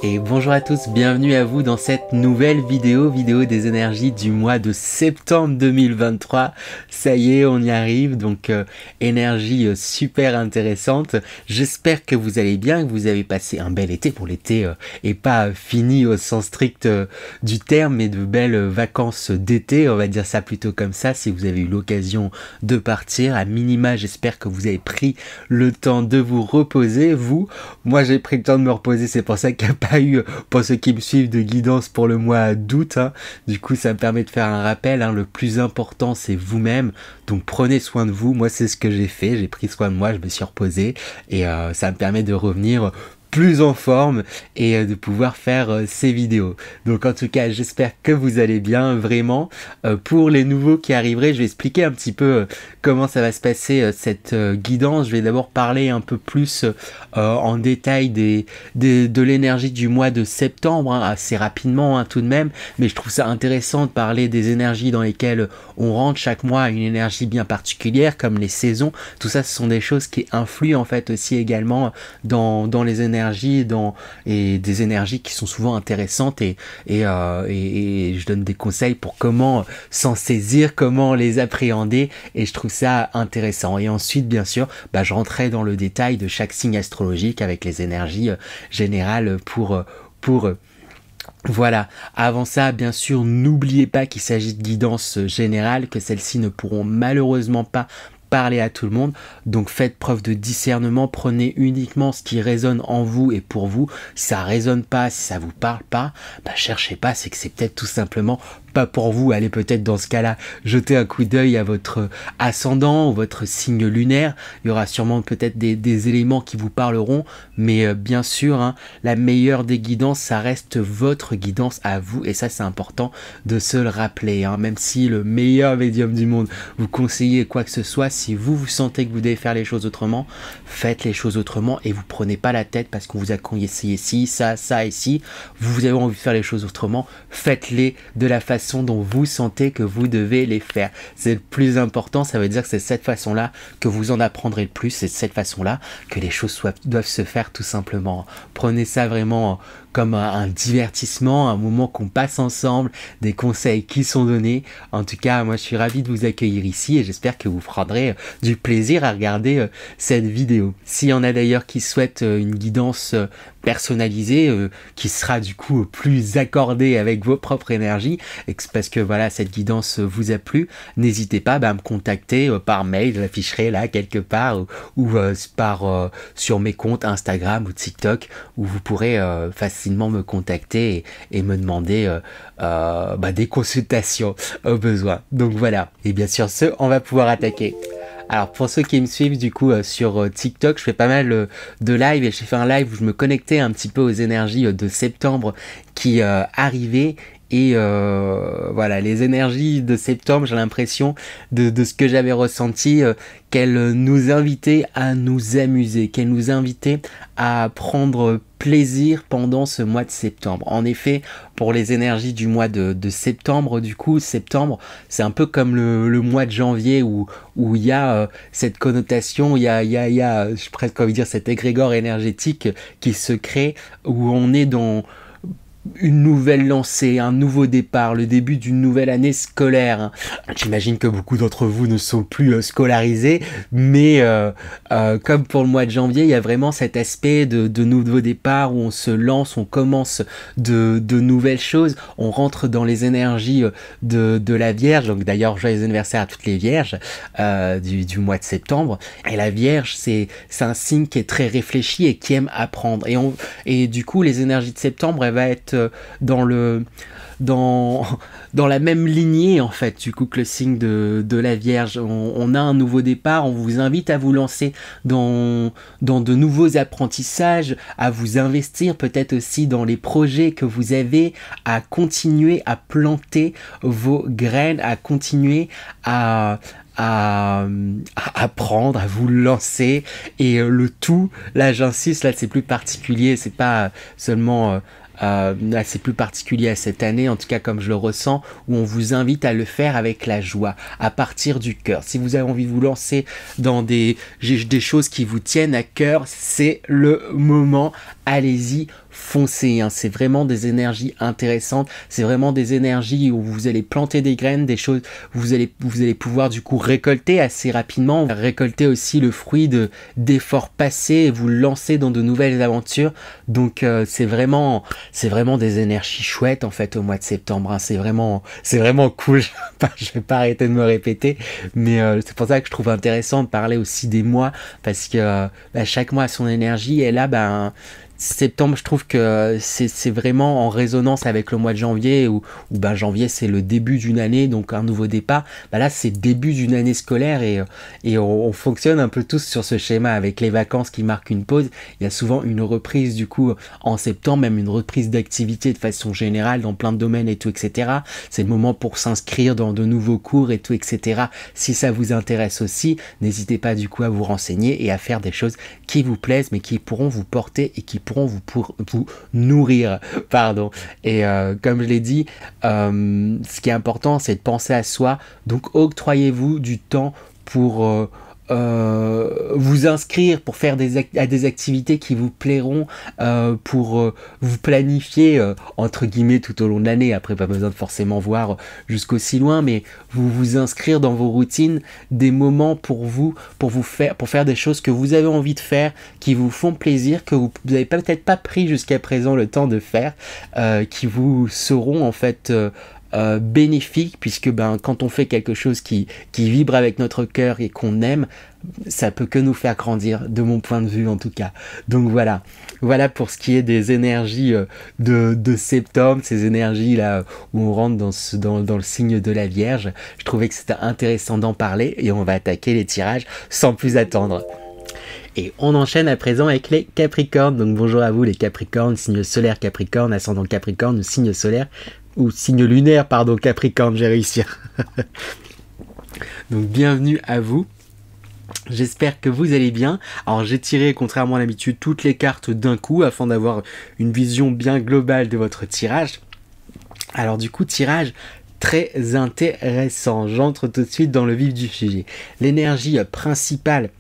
Et bonjour à tous, bienvenue à vous dans cette nouvelle vidéo des énergies du mois de septembre 2023. Ça y est, on y arrive, donc énergie super intéressante. J'espère que vous allez bien, que vous avez passé un bel été. Pour l'été et pas fini au sens strict du terme, mais de belles vacances d'été, on va dire ça plutôt comme ça, si vous avez eu l'occasion de partir. À minima, j'espère que vous avez pris le temps de vous reposer. Moi j'ai pris le temps de me reposer, c'est pour ça qu'il n'y a pas eu, pour ceux qui me suivent, de guidance pour le mois d'août. Du coup, ça me permet de faire un rappel. Le plus important, c'est vous-même. Donc, prenez soin de vous. Moi, c'est ce que j'ai fait. J'ai pris soin de moi, je me suis reposé. Et ça me permet de revenir plus en forme et de pouvoir faire ces vidéos. Donc en tout cas, j'espère que vous allez bien, vraiment. Pour les nouveaux qui arriveraient, je vais expliquer un petit peu comment ça va se passer cette guidance. Je vais d'abord parler un peu plus en détail de l'énergie du mois de septembre, assez rapidement tout de même, mais je trouve ça intéressant de parler des énergies dans lesquelles on rentre chaque mois à une énergie bien particulière, comme les saisons. Tout ça, ce sont des choses qui influent en fait aussi également dans les énergies et des énergies qui sont souvent intéressantes et je donne des conseils pour comment s'en saisir, comment les appréhender, et je trouve ça intéressant. Et ensuite, bien sûr, je rentrais dans le détail de chaque signe astrologique avec les énergies générales pour voilà. Avant ça, bien sûr, n'oubliez pas qu'il s'agit de guidance générale, que celles-ci ne pourront malheureusement pas parler à tout le monde, donc faites preuve de discernement, prenez uniquement ce qui résonne en vous et pour vous. Si ça résonne pas, si ça vous parle pas, cherchez pas, c'est que c'est peut-être tout simplement pas pour vous. Allez peut-être dans ce cas-là jeter un coup d'œil à votre ascendant ou votre signe lunaire. Il y aura sûrement peut-être des éléments qui vous parleront, mais bien sûr, la meilleure des guidances, ça reste votre guidance à vous, et ça c'est important de se le rappeler. Même si le meilleur médium du monde vous conseille quoi que ce soit, si vous sentez que vous devez faire les choses autrement, faites les choses autrement et vous prenez pas la tête parce qu'on vous a conseillé ci, ça et ci. Vous avez envie de faire les choses autrement, faites-les de la façon dont vous sentez que vous devez les faire. C'est le plus important. Ça veut dire que c'est cette façon-là que vous en apprendrez le plus. C'est cette façon-là que les choses doivent se faire, tout simplement. Prenez ça vraiment comme un divertissement, un moment qu'on passe ensemble, des conseils qui sont donnés. En tout cas, moi je suis ravi de vous accueillir ici et j'espère que vous prendrez du plaisir à regarder cette vidéo. S'il y en a d'ailleurs qui souhaitent une guidance personnalisée, qui sera du coup plus accordée avec vos propres énergies, parce que voilà, cette guidance vous a plu, n'hésitez pas à me contacter par mail, je l'afficherai là quelque part, ou sur mes comptes Instagram ou TikTok, où vous pourrez facilement me contacter et me demander des consultations au besoin. Donc voilà, et bien sûr on va pouvoir attaquer. Alors pour ceux qui me suivent du coup sur TikTok, je fais pas mal de live, et j'ai fait un live où je me connectais un petit peu aux énergies de septembre qui arrivaient. Et voilà, les énergies de septembre, j'ai l'impression de ce que j'avais ressenti, qu'elles nous invitaient à nous amuser, qu'elles nous invitaient à prendre plaisir pendant ce mois de septembre. En effet, pour les énergies du mois de septembre, du coup, septembre, c'est un peu comme le mois de janvier où il y a cette connotation, il y a j'ai presque envie de dire cet égrégore énergétique qui se crée, où on est dans une nouvelle lancée, un nouveau départ, le début d'une nouvelle année scolaire. J'imagine que beaucoup d'entre vous ne sont plus scolarisés, mais comme pour le mois de janvier, il y a vraiment cet aspect de nouveau départ où on se lance, on commence de nouvelles choses, on rentre dans les énergies de la Vierge. Donc d'ailleurs, joyeux anniversaire à toutes les Vierges du mois de septembre. Et la Vierge, c'est un signe qui est très réfléchi et qui aime apprendre. Et du coup, les énergies de septembre, elles vont être dans la même lignée en fait du coup que le signe de la Vierge. On a un nouveau départ, on vous invite à vous lancer dans de nouveaux apprentissages, à vous investir peut-être aussi dans les projets que vous avez, à continuer à planter vos graines, à continuer à apprendre, à vous lancer, et le tout, là j'insiste, là c'est plus particulier, c'est pas seulement là c'est plus particulier à cette année, en tout cas comme je le ressens, où on vous invite à le faire avec la joie, à partir du cœur. Si vous avez envie de vous lancer dans des choses qui vous tiennent à cœur, c'est le moment, allez-y, foncez, hein. C'est vraiment des énergies intéressantes, c'est vraiment des énergies où vous allez planter des graines, des choses, vous allez pouvoir du coup récolter assez rapidement, récolter aussi le fruit d'efforts passés et vous lancer dans de nouvelles aventures. Donc c'est vraiment des énergies chouettes en fait au mois de septembre, hein. C'est vraiment cool. Je vais pas arrêter de me répéter, mais c'est pour ça que je trouve intéressant de parler aussi des mois, parce que chaque mois a son énergie, et là septembre, je trouve que c'est vraiment en résonance avec le mois de janvier, où janvier c'est le début d'une année, donc un nouveau départ. Là c'est le début d'une année scolaire, et on fonctionne un peu tous sur ce schéma avec les vacances qui marquent une pause. Il y a souvent une reprise du coup en septembre, même une reprise d'activité de façon générale dans plein de domaines et tout, etc. C'est le moment pour s'inscrire dans de nouveaux cours et tout, etc. Si ça vous intéresse aussi, n'hésitez pas du coup à vous renseigner et à faire des choses qui vous plaisent, mais qui pourront vous porter et qui pourront vous nourrir, pardon. Et comme je l'ai dit, ce qui est important, c'est de penser à soi. Donc octroyez-vous du temps pour vous inscrire, pour faire des activités qui vous plairont, pour vous planifier entre guillemets tout au long de l'année. Après, pas besoin de forcément voir jusqu'aussi loin, mais vous inscrire dans vos routines des moments pour faire des choses que vous avez envie de faire, qui vous font plaisir, que vous n'avez peut-être pas pris jusqu'à présent le temps de faire, qui vous seront en fait bénéfique, puisque quand on fait quelque chose qui vibre avec notre cœur et qu'on aime, ça peut que nous faire grandir, de mon point de vue en tout cas. Donc voilà pour ce qui est des énergies de septembre, ces énergies là où on rentre dans le signe de la Vierge. Je trouvais que c'était intéressant d'en parler, et on va attaquer les tirages sans plus attendre. Et on enchaîne à présent avec les Capricornes. Donc bonjour à vous les Capricornes, signe solaire Capricorne, ascendant Capricorne, ou signe solaire ou signe lunaire, pardon, Capricorne, j'ai réussi. Donc bienvenue à vous. J'espère que vous allez bien. Alors j'ai tiré, contrairement à l'habitude, toutes les cartes d'un coup afin d'avoir une vision bien globale de votre tirage. Alors du coup, tirage très intéressant. J'entre tout de suite dans le vif du sujet. L'énergie principale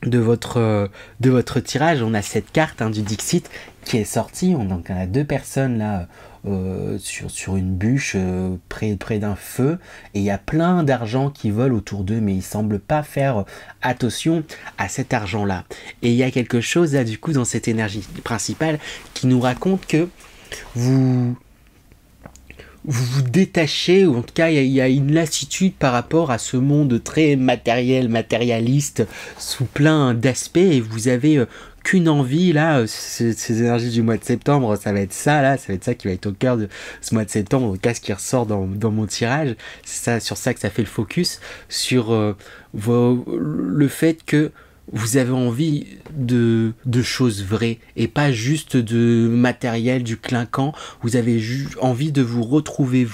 de votre tirage, on a cette carte du Dixit qui est sortie. Donc on a deux personnes là sur une bûche près d'un feu, et il y a plein d'argent qui vole autour d'eux, mais ils semblent pas faire attention à cet argent là. Et il y a quelque chose là du coup dans cette énergie principale qui nous raconte que vous vous détachez, ou en tout cas il y a une lassitude par rapport à ce monde très matérialiste sous plein d'aspects, et vous avez qu'une envie là, ces énergies du mois de septembre, ça va être ça qui va être au cœur de ce mois de septembre, en tout cas ce qui ressort dans mon tirage, c'est sur ça que ça fait le focus, sur le fait que vous avez envie de choses vraies et pas juste de matériel, du clinquant. Vous avez envie de vous retrouver,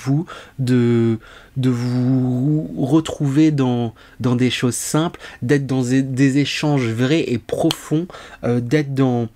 de vous retrouver dans des choses simples, d'être dans des échanges vrais et profonds, d'être dans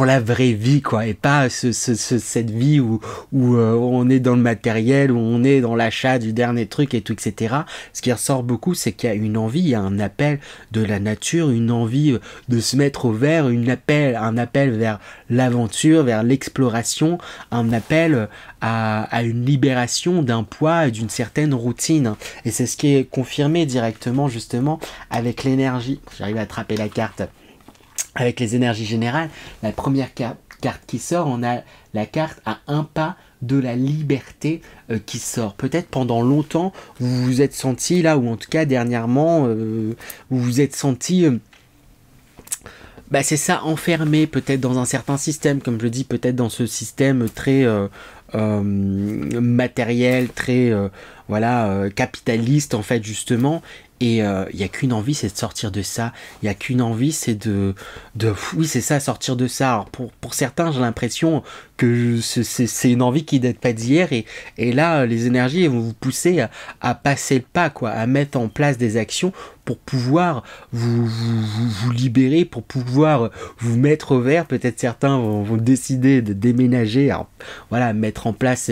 la vraie vie, quoi, et pas cette vie où on est dans le matériel, où on est dans l'achat du dernier truc et tout, etc. Ce qui ressort beaucoup, c'est qu'il y a une envie, il y a un appel de la nature, une envie de se mettre au vert, un appel vers l'aventure, vers l'exploration, un appel à une libération d'un poids et d'une certaine routine. Et c'est ce qui est confirmé directement justement avec l'énergie. J'arrive à attraper la carte. Avec les énergies générales, la première carte qui sort, on a la carte à un pas de la liberté qui sort. Peut-être pendant longtemps, vous vous êtes senti là, ou en tout cas dernièrement, vous vous êtes senti... c'est ça, enfermé peut-être dans un certain système, comme je le dis, peut-être dans ce système très matériel, très capitaliste en fait justement. Et il n'y a qu'une envie, c'est de sortir de ça. Il n'y a qu'une envie, c'est oui, c'est ça, sortir de ça. Alors pour certains, j'ai l'impression que c'est une envie qui date pas d'hier. Et là, les énergies vont vous pousser à passer le pas, quoi, à mettre en place des actions pour pouvoir vous libérer, pour pouvoir vous mettre au vert. Peut-être certains vont décider de déménager. Alors voilà, mettre en place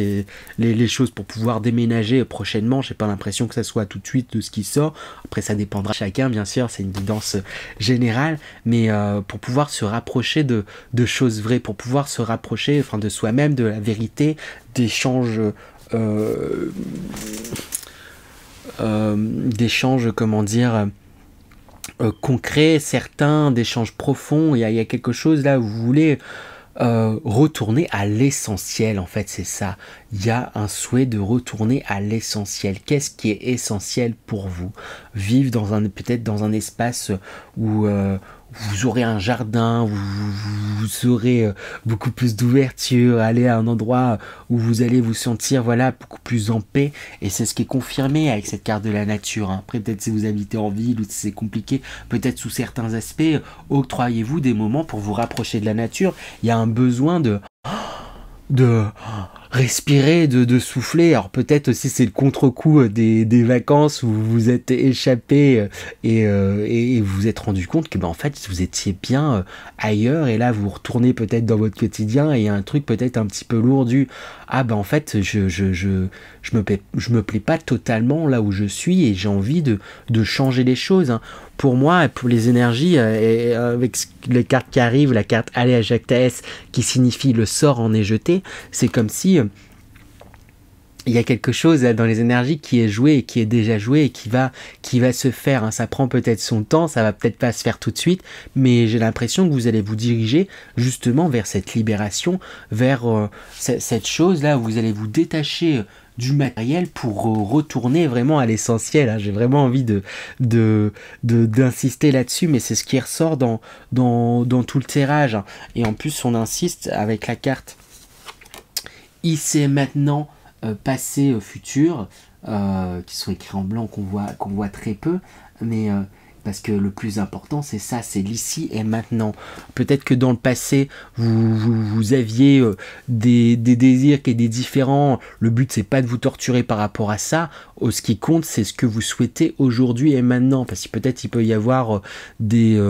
les choses pour pouvoir déménager prochainement. J'ai pas l'impression que ça soit tout de suite de ce qui sort. Après, ça dépendra de chacun, bien sûr, c'est une guidance générale, mais pour pouvoir se rapprocher de choses vraies, pour pouvoir se rapprocher enfin, de soi-même, de la vérité, d'échanges... d'échanges, comment dire, concrets, certains, d'échanges profonds. Il y a quelque chose là où vous voulez retourner à l'essentiel, en fait, c'est ça. Il y a un souhait de retourner à l'essentiel. Qu'est-ce qui est essentiel pour vous? Vivre dans peut-être dans un espace où vous aurez un jardin, vous aurez beaucoup plus d'ouverture, aller à un endroit où vous allez vous sentir voilà beaucoup plus en paix, et c'est ce qui est confirmé avec cette carte de la nature. Après, peut-être si vous habitez en ville ou si c'est compliqué, peut-être sous certains aspects, octroyez-vous des moments pour vous rapprocher de la nature. Il y a un besoin de respirer, de souffler. Alors peut-être aussi c'est le contre-coup des vacances où vous vous êtes échappé et vous vous êtes rendu compte que en fait vous étiez bien ailleurs, et là vous retournez peut-être dans votre quotidien et il y a un truc peut-être un petit peu lourd du en fait je me plais pas totalement là où je suis et j'ai envie de changer les choses, hein. Pour moi, pour les énergies, et avec les cartes qui arrivent, la carte Alea Jactaes qui signifie le sort en est jeté, c'est comme si il y a quelque chose dans les énergies qui est joué et qui est déjà joué et qui va se faire, hein. Ça prend peut-être son temps, ça va peut-être pas se faire tout de suite, mais j'ai l'impression que vous allez vous diriger justement vers cette libération, vers cette chose-là où vous allez vous détacher du matériel pour retourner vraiment à l'essentiel, hein. J'ai vraiment envie d'insister là-dessus, mais c'est ce qui ressort dans tout le tirage, hein. Et en plus, on insiste avec la carte ici et maintenant, passé, futur, qui sont écrits en blanc, qu'on voit très peu, mais parce que le plus important c'est ça, c'est l'ici et maintenant. Peut-être que dans le passé vous aviez des désirs qui étaient différents, le but c'est pas de vous torturer par rapport à ça, ce qui compte c'est ce que vous souhaitez aujourd'hui et maintenant, parce que peut-être il peut y avoir des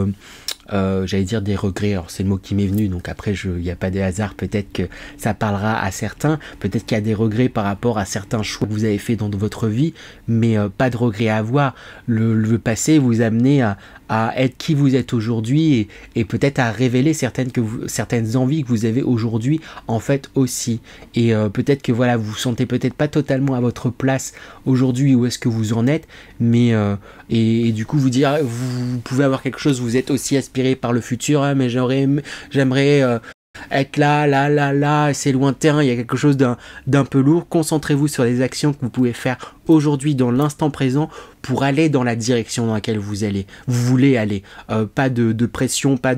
j'allais dire des regrets, alors c'est le mot qui m'est venu, donc après il n'y a pas de hasard, peut-être que ça parlera à certains, peut-être qu'il y a des regrets par rapport à certains choix que vous avez fait dans votre vie, mais pas de regrets à avoir. Le passé vous amenez à être qui vous êtes aujourd'hui et peut-être à révéler certaines envies que vous avez aujourd'hui en fait aussi, et peut-être que voilà, vous vous sentez peut-être pas totalement à votre place aujourd'hui, où est-ce que vous en êtes, mais et du coup vous dire, vous pouvez avoir quelque chose, vous êtes aussi aspiré par le futur, hein, mais j'aimerais être là, c'est lointain, il y a quelque chose d'un peu lourd. Concentrez-vous sur les actions que vous pouvez faire aujourd'hui dans l'instant présent pour aller dans la direction dans laquelle vous voulez aller. Pas de pression, pas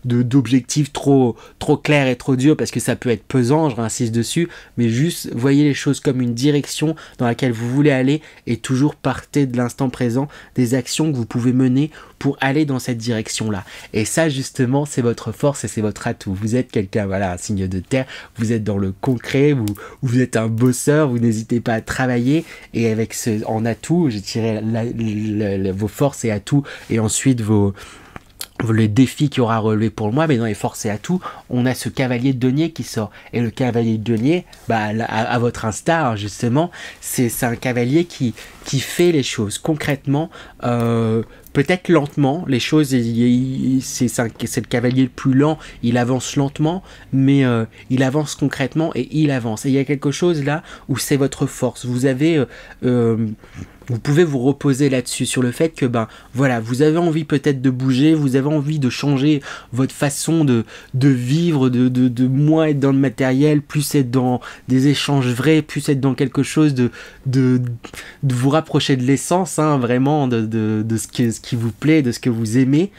d'objectif trop clair et trop dur, parce que ça peut être pesant, je réinsiste dessus, mais juste voyez les choses comme une direction dans laquelle vous voulez aller, et toujours partez de l'instant présent, des actions que vous pouvez mener pour aller dans cette direction-là. Et ça, justement, c'est votre force et c'est votre atout. Vous êtes quelqu'un, voilà, un signe de terre, vous êtes dans le concret, vous êtes un bosseur, vous n'hésitez pas à travailler, et avec en atout, j'ai tiré vos forces et atouts, et ensuite les défis qu'il y aura à relever pour moi, mais dans les forces et atouts, on a ce cavalier de denier qui sort. Et le cavalier de denier, à votre instar, justement, c'est un cavalier qui fait les choses concrètement, peut-être lentement, les choses, c'est le cavalier le plus lent, il avance lentement, mais il avance concrètement et il avance. Et il y a quelque chose là où c'est votre force. Vous avez... vous pouvez vous reposer là-dessus, sur le fait que voilà, vous avez envie peut-être de bouger, vous avez envie de changer votre façon de vivre, de moins être dans le matériel, plus être dans des échanges vrais, plus être dans quelque chose de vous rapprocher de l'essence, hein, vraiment de ce qui vous plaît, de ce que vous aimez.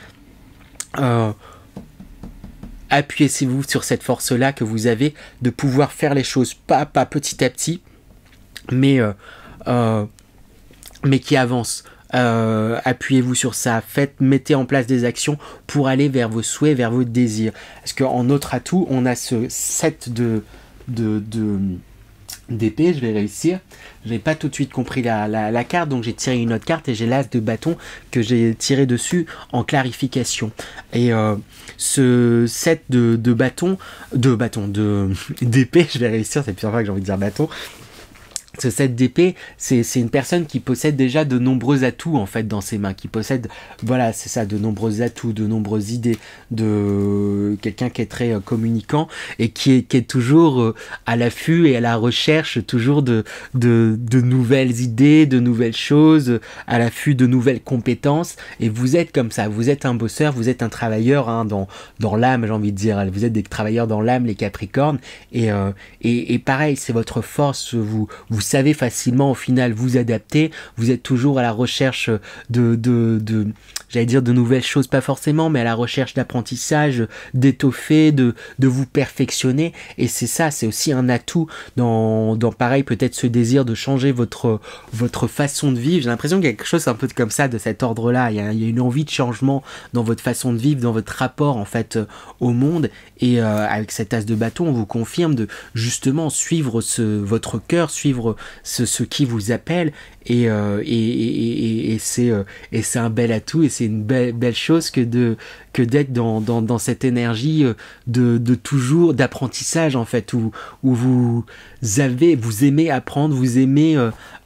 Appuyez-vous sur cette force-là que vous avez, de pouvoir faire les choses pas petit à petit, mais qui avance. Appuyez-vous sur ça, mettez en place des actions pour aller vers vos souhaits, vers vos désirs. Parce qu'en autre atout, on a ce set d'épée, je vais réussir. Je n'ai pas tout de suite compris la carte, donc j'ai tiré une autre carte et j'ai l'as de bâton que j'ai tiré dessus en clarification. Et ce set d'épée, je vais réussir, c'est la première fois que j'ai envie de dire bâton. Ce 7 d'épée, c'est une personne qui possède déjà de nombreux atouts en fait dans ses mains, qui possède, voilà, c'est ça, de nombreux atouts, de nombreuses idées, de quelqu'un qui est très communicant et qui est toujours à l'affût et à la recherche toujours de nouvelles idées, de nouvelles choses, à l'affût de nouvelles compétences. Et vous êtes comme ça, vous êtes un bosseur, vous êtes un travailleur hein, dans l'âme, j'ai envie de dire, vous êtes des travailleurs dans l'âme, les Capricornes, et pareil, c'est votre force, vous savez facilement au final vous adapter, vous êtes toujours à la recherche j'allais dire de nouvelles choses, pas forcément, mais à la recherche d'apprentissage, d'étoffer, de vous perfectionner, et c'est ça, c'est aussi un atout dans pareil, peut-être ce désir de changer votre façon de vivre. J'ai l'impression qu'il y a quelque chose un peu comme ça, de cet ordre-là, il y a une envie de changement dans votre façon de vivre, dans votre rapport en fait au monde, et avec cet as de bâton, on vous confirme de justement suivre votre cœur, suivre ce qui vous appelle, et c'est un bel atout, et c'est une belle chose que d'être dans cette énergie de toujours d'apprentissage en fait, où vous aimez apprendre, vous aimez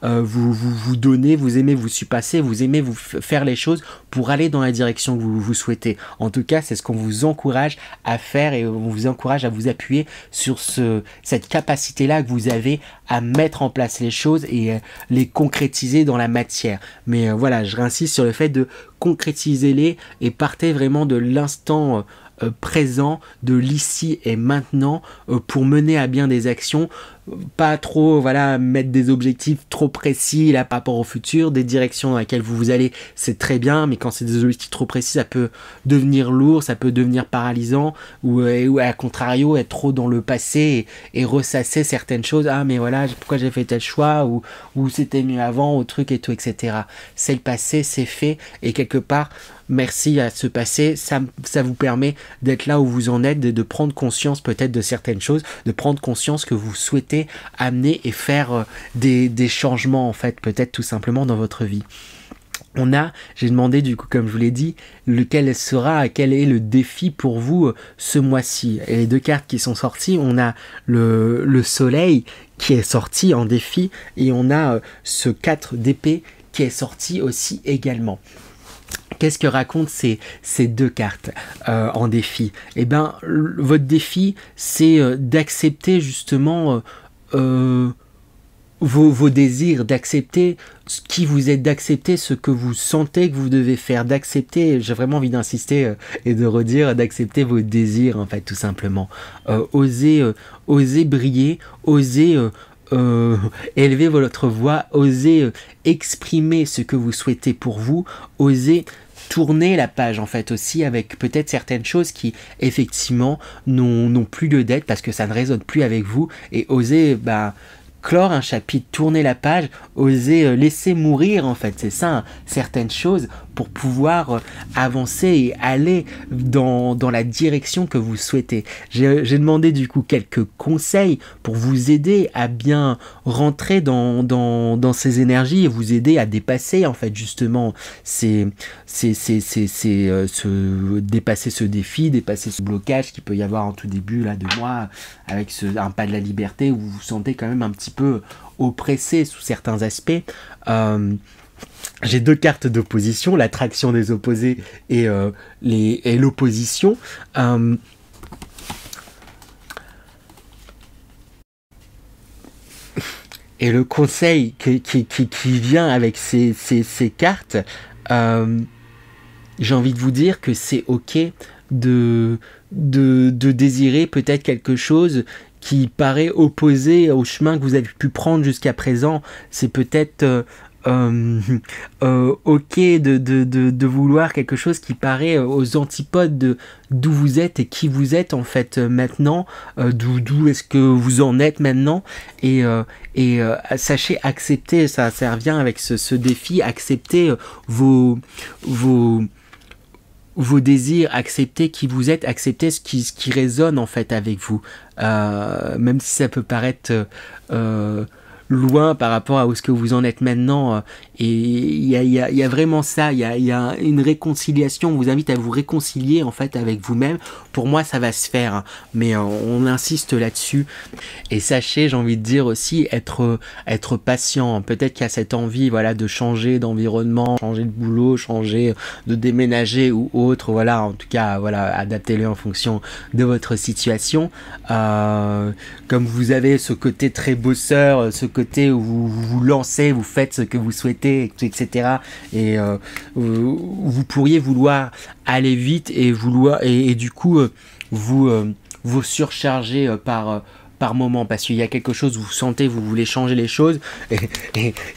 vous donner, vous aimez vous surpasser, vous aimez vous faire les choses pour aller dans la direction que vous souhaitez. En tout cas, c'est ce qu'on vous encourage à faire, et on vous encourage à vous appuyer sur cette capacité-là que vous avez à mettre en place les choses et les concrétiser dans la matière. Mais voilà, je réinsiste sur le fait de concrétiser-les et partez vraiment de l'instant présent, de l'ici et maintenant pour mener à bien des actions, pas trop mettre des objectifs trop précis là par rapport au futur, des directions dans lesquelles vous allez, c'est très bien, mais quand c'est des objectifs trop précis, ça peut devenir lourd, ça peut devenir paralysant, ou à contrario être trop dans le passé et ressasser certaines choses, ah mais voilà, pourquoi j'ai fait tel choix, ou c'était mieux avant, au truc et tout, etc. C'est le passé, c'est fait, et quelque part merci à ce passé, ça vous permet d'être là où vous en êtes, de prendre conscience peut-être de certaines choses, de prendre conscience que vous souhaitez amener et faire des changements en fait, peut-être tout simplement dans votre vie. J'ai demandé du coup, comme je vous l'ai dit, quel est le défi pour vous ce mois-ci. Et les deux cartes qui sont sorties, on a le soleil qui est sorti en défi, et on a ce 4 d'épée qui est sorti aussi également. Qu'est-ce que racontent ces deux cartes en défi? Eh bien, votre défi, c'est d'accepter justement vos désirs, d'accepter qui vous êtes, d'accepter ce que vous sentez que vous devez faire, d'accepter, j'ai vraiment envie d'insister et de redire, d'accepter vos désirs en fait, tout simplement. Oser briller, oser élever votre voix, oser exprimer ce que vous souhaitez pour vous, oser tourner la page en fait aussi, avec peut-être certaines choses qui effectivement n'ont plus lieu d'être parce que ça ne résonne plus avec vous, et oser clore un chapitre, tourner la page, oser laisser mourir en fait, c'est ça, hein, certaines choses pour pouvoir avancer et aller dans la direction que vous souhaitez. J'ai demandé du coup quelques conseils pour vous aider à bien rentrer dans ces énergies et vous aider à dépasser en fait justement dépasser ce défi, dépasser ce blocage qu'il peut y avoir en tout début là de mois, avec un pas de la liberté où vous vous sentez quand même un petit peu oppressé sous certains aspects. J'ai deux cartes d'opposition, l'attraction des opposés et l'opposition. Et le conseil qui vient avec ces cartes, j'ai envie de vous dire que c'est ok de désirer peut-être quelque chose qui paraît opposé au chemin que vous avez pu prendre jusqu'à présent. C'est peut-être ok de vouloir quelque chose qui paraît aux antipodes d'où vous êtes et qui vous êtes en fait maintenant, d'où est-ce que vous en êtes maintenant, et sachez accepter, ça revient avec ce défi, accepter vos désirs, accepter qui vous êtes, accepter ce qui résonne en fait avec vous, même si ça peut paraître loin par rapport à où ce que vous en êtes maintenant. Et il y a vraiment ça, il y a une réconciliation, on vous invite à vous réconcilier en fait avec vous-même. Pour moi, ça va se faire, hein, mais on insiste là-dessus. Et sachez, j'ai envie de dire aussi, être patient. Peut-être qu'il y a cette envie, voilà, de changer d'environnement, changer de boulot, changer de déménager ou autre, voilà. En tout cas, voilà, adaptez-le en fonction de votre situation. Comme vous avez ce côté très bosseur, ce côté où vous vous lancez, vous faites ce que vous souhaitez, etc. Et vous pourriez vouloir aller vite et vouloir et du coup vous surcharger par moment, parce qu'il y a quelque chose, vous sentez, vous voulez changer les choses,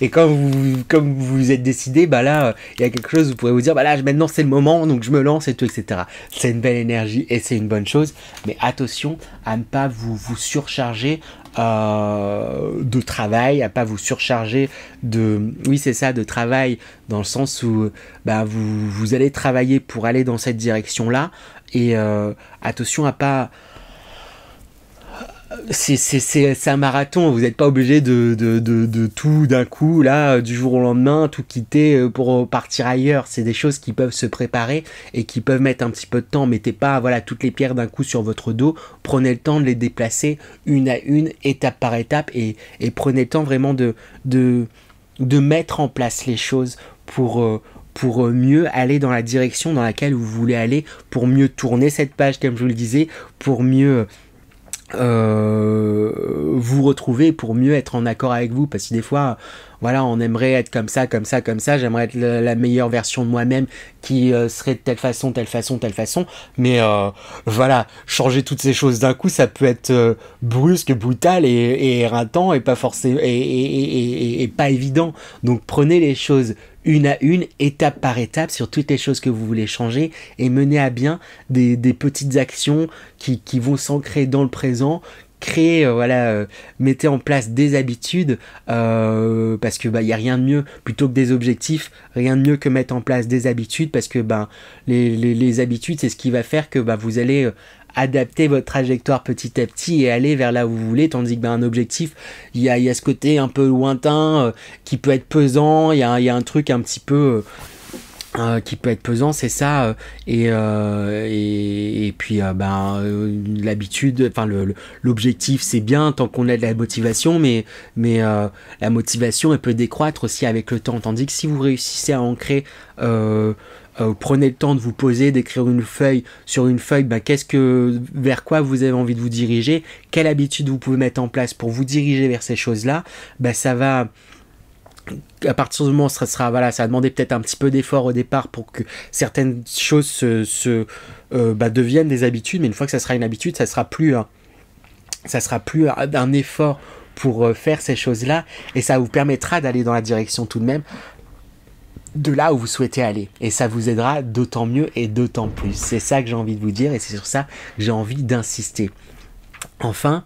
et comme vous êtes décidé, bah là, il y a quelque chose, vous pourrez vous dire, bah là, maintenant c'est le moment, donc je me lance, et tout, etc. C'est une belle énergie, et c'est une bonne chose, mais attention à ne pas vous surcharger de travail, à pas vous surcharger de travail, dans le sens où bah, vous allez travailler pour aller dans cette direction-là, et attention à pas... C'est un marathon, vous n'êtes pas obligé de tout d'un coup, là, du jour au lendemain, tout quitter pour partir ailleurs. C'est des choses qui peuvent se préparer et qui peuvent mettre un petit peu de temps. Mettez pas voilà, toutes les pierres d'un coup sur votre dos, prenez le temps de les déplacer une à une, étape par étape, et prenez le temps vraiment de mettre en place les choses pour mieux aller dans la direction dans laquelle vous voulez aller, pour mieux tourner cette page, comme je vous le disais, pour mieux... vous retrouver, pour mieux être en accord avec vous, parce que des fois voilà, on aimerait être comme ça, j'aimerais être la meilleure version de moi-même qui serait de telle façon, mais voilà, changer toutes ces choses d'un coup, ça peut être brusque, brutal et éreintant, et pas forcément et pas évident. Donc prenez les choses une à une, étape par étape, sur toutes les choses que vous voulez changer, et menez à bien des petites actions qui vont s'ancrer dans le présent. Créer, mettez en place des habitudes, parce que y a rien de mieux, plutôt que des objectifs, rien de mieux que mettre en place des habitudes, parce que les habitudes, c'est ce qui va faire que vous allez adapter votre trajectoire petit à petit et aller vers là où vous voulez, tandis que un objectif, il y a ce côté un peu lointain qui peut être pesant, il y a un truc un petit peu... qui peut être pesant, c'est ça, et puis l'habitude, enfin l'objectif c'est bien tant qu'on a de la motivation, mais la motivation elle peut décroître aussi avec le temps, tandis que si vous réussissez à ancrer, prenez le temps de vous poser, d'écrire sur une feuille, vers quoi vous avez envie de vous diriger, quelle habitude vous pouvez mettre en place pour vous diriger vers ces choses-là, ça va... À partir du moment où ça va demander peut-être un petit peu d'effort au départ pour que certaines choses deviennent des habitudes, mais une fois que ça sera une habitude, ça sera plus un effort pour faire ces choses-là, et ça vous permettra d'aller dans la direction tout de même de là où vous souhaitez aller, et ça vous aidera d'autant mieux et d'autant plus. C'est ça que j'ai envie de vous dire, et c'est sur ça que j'ai envie d'insister. Enfin,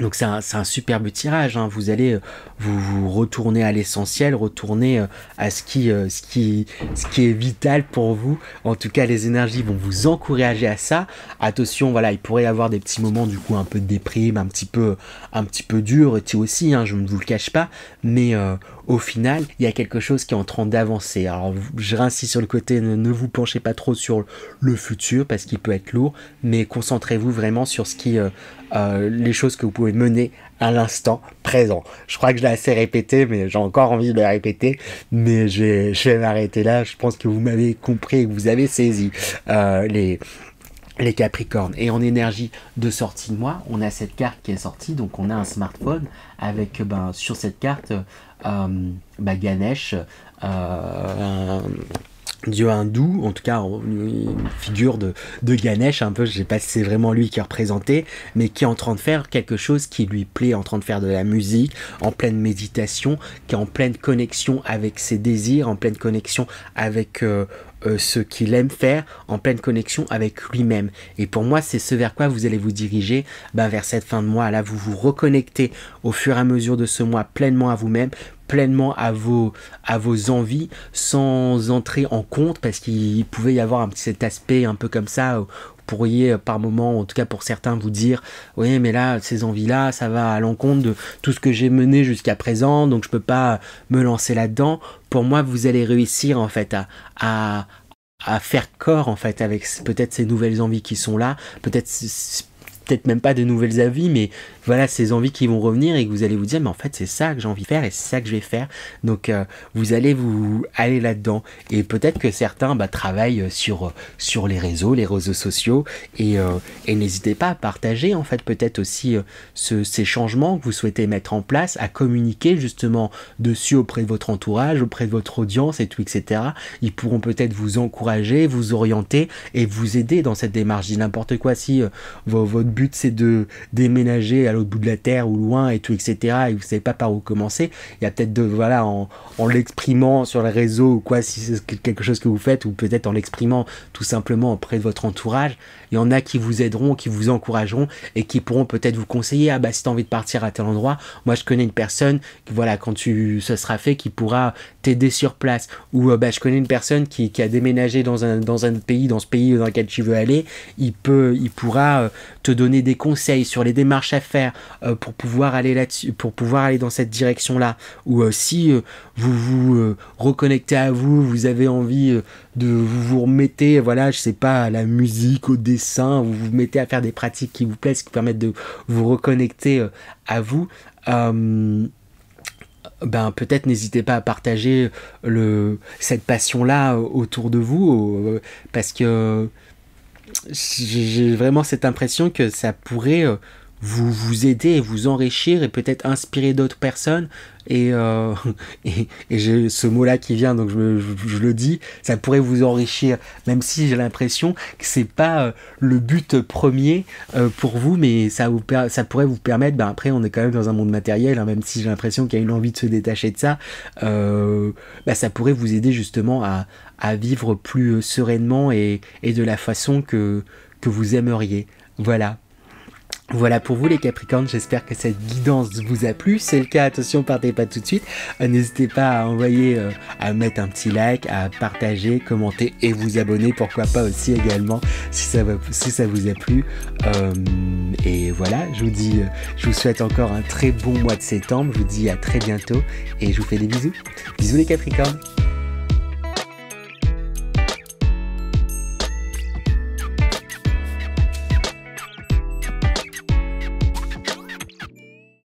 donc c'est un superbe tirage, hein. Vous allez vous retourner à l'essentiel, retourner à ce qui est vital pour vous. En tout cas, les énergies vont vous encourager à ça. Attention, voilà, il pourrait y avoir des petits moments du coup un peu de déprime, un petit peu dur aussi, hein, je ne vous le cache pas, mais au final, il y a quelque chose qui est en train d'avancer. Alors, je réinsiste sur le côté, ne vous penchez pas trop sur le futur parce qu'il peut être lourd, mais concentrez-vous vraiment sur les choses que vous pouvez mener à l'instant présent. Je crois que je l'ai assez répété, mais j'ai encore envie de le répéter, mais je vais m'arrêter là. Je pense que vous m'avez compris et que vous avez saisi les Capricornes. Et en énergie de sortie de mois, on a cette carte qui est sortie, donc on a un smartphone avec sur cette carte Ganesh, dieu hindou, en tout cas une figure de Ganesh un peu, je sais pas si c'est vraiment lui qui est représenté, mais qui est en train de faire quelque chose qui lui plaît, en train de faire de la musique, en pleine méditation, qui est en pleine connexion avec ses désirs, en pleine connexion avec ce qu'il aime faire, en pleine connexion avec lui-même. Et pour moi, c'est ce vers quoi vous allez vous diriger vers cette fin de mois. Là, vous vous reconnectez au fur et à mesure de ce mois pleinement à vous-même, pleinement à vos envies sans entrer en compte, parce qu'il pouvait y avoir cet aspect un peu comme ça. Vous pourriez par moment, en tout cas pour certains, vous dire oui mais là ces envies là ça va à l'encontre de tout ce que j'ai mené jusqu'à présent, donc je peux pas me lancer là-dedans. Pour moi, vous allez réussir en fait à faire corps en fait avec peut-être ces nouvelles envies qui sont là, peut-être même pas de nouvelles envies, mais voilà, ces envies qui vont revenir et que vous allez vous dire mais en fait c'est ça que j'ai envie de faire et c'est ça que je vais faire. Donc vous allez aller là-dedans, et peut-être que certains travaillent sur les réseaux sociaux, et n'hésitez pas à partager en fait peut-être aussi ces changements que vous souhaitez mettre en place, à communiquer justement dessus auprès de votre entourage, auprès de votre audience et tout, etc. Ils pourront peut-être vous encourager, vous orienter et vous aider dans cette démarche. Je dis n'importe quoi, si votre but c'est de déménager à l'autre bout de la terre ou loin et tout, etc., et vous savez pas par où commencer, il y a peut-être en l'exprimant sur les réseaux ou quoi, si c'est quelque chose que vous faites, ou peut-être en l'exprimant tout simplement auprès de votre entourage, il y en a qui vous aideront, qui vous encourageront et qui pourront peut-être vous conseiller. Si tu as envie de partir à tel endroit, moi je connais une personne, quand ce sera fait, qui pourra t'aider sur place. Ou je connais une personne qui a déménagé dans ce pays dans lequel tu veux aller, il pourra te donner des conseils sur les démarches à faire pour pouvoir aller là-dessus, pour pouvoir aller dans cette direction-là. Ou si vous vous reconnectez à vous, vous avez envie de vous remettez, je sais pas, à la musique, au dessin, vous vous mettez à faire des pratiques qui vous plaisent, qui permettent de vous reconnecter à vous, peut-être n'hésitez pas à partager cette passion-là autour de vous, parce que j'ai vraiment cette impression que ça pourrait vous aider et vous enrichir et peut-être inspirer d'autres personnes. Et j'ai ce mot-là qui vient, donc je le dis, ça pourrait vous enrichir, même si j'ai l'impression que c'est pas le but premier pour vous, mais ça pourrait vous permettre, après on est quand même dans un monde matériel, même si j'ai l'impression qu'il y a une envie de se détacher de ça, ça pourrait vous aider justement à vivre plus sereinement et de la façon que vous aimeriez. Voilà pour vous les Capricornes, j'espère que cette guidance vous a plu. Si c'est le cas, attention, partez pas tout de suite. N'hésitez pas à envoyer, à mettre un petit like, à partager, commenter et vous abonner, pourquoi pas aussi également, si ça vous a plu. Et voilà, je vous souhaite encore un très bon mois de septembre, je vous dis à très bientôt et je vous fais des bisous. Bisous les Capricornes.